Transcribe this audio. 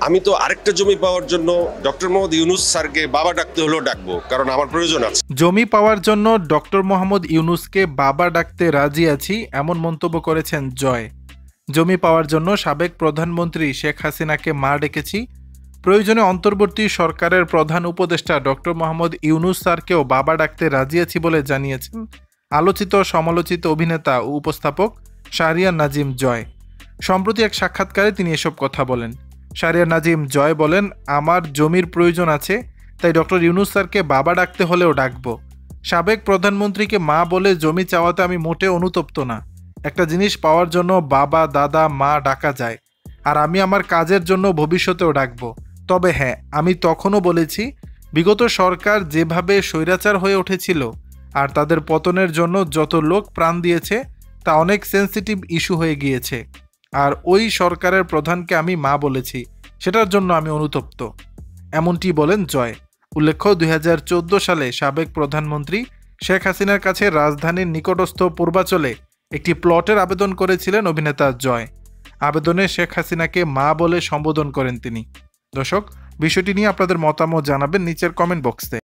আমি তো আরেকটা জমি পাওয়ার জন্য ডক্টর মোহাম্মদ ইউনুস স্যারকে বাবা ডাকতে হলেও ডাকবো, কারণ আমার প্রয়োজন আছে। জমি পাওয়ার জন্য ডক্টর মোহাম্মদ ইউনুসকে বাবা ডাকতে রাজি আছি, এমন মন্তব্য করেছেন জয়। জমি পাওয়ার জন্য সাবেক প্রধানমন্ত্রী শেখ হাসিনাকে মা ডেকেছি, প্রয়োজনে অন্তর্বর্তী সরকারের প্রধান উপদেষ্টা ডক্টর মোহাম্মদ ইউনুস স্যারকেও বাবা ডাকতে রাজি আছি বলে জানিয়েছেন আলোচিত সমালোচিত অভিনেতা ও উপস্থাপক শাহরিয়ার নাজিম জয়। সম্প্রতি এক সাক্ষাৎকারে তিনি এসব কথা বলেন। শাহরিয়ার নাজিম জয় বলেন, আমার জমির প্রয়োজন আছে, তাই ডক্টর ইউনুস স্যারকে বাবা ডাকতে হলেও ডাকবো। সাবেক প্রধানমন্ত্রীকে মা বলে জমি চাওয়াতে আমি মোটে অনুতপ্ত না। একটা জিনিস পাওয়ার জন্য বাবা দাদা মা ডাকা যায়, আর আমি আমার কাজের জন্য ভবিষ্যতেও ডাকবো। তবে হ্যাঁ, আমি তখনও বলেছি বিগত সরকার যেভাবে স্বৈরাচার হয়ে উঠেছিল আর তাদের পতনের জন্য যত লোক প্রাণ দিয়েছে তা অনেক সেন্সিটিভ ইস্যু হয়ে গিয়েছে, আর ওই সরকারের প্রধানকে আমি মা বলেছি, সেটার জন্য আমি অনুতপ্ত, এমনটি বলেন জয়। উল্লেখ্য 2014 সালে সাবেক প্রধানমন্ত্রী শেখ হাসিনার কাছে রাজধানীর নিকটস্থ পূর্বাচলে একটি প্লটের আবেদন করেছিলেন অভিনেতা জয়। আবেদনে শেখ হাসিনাকে মা বলে সম্বোধন করেন তিনি। দর্শক, বিষয়টি নিয়ে আপনাদের মতামত জানাবেন নিচের কমেন্ট বক্সে।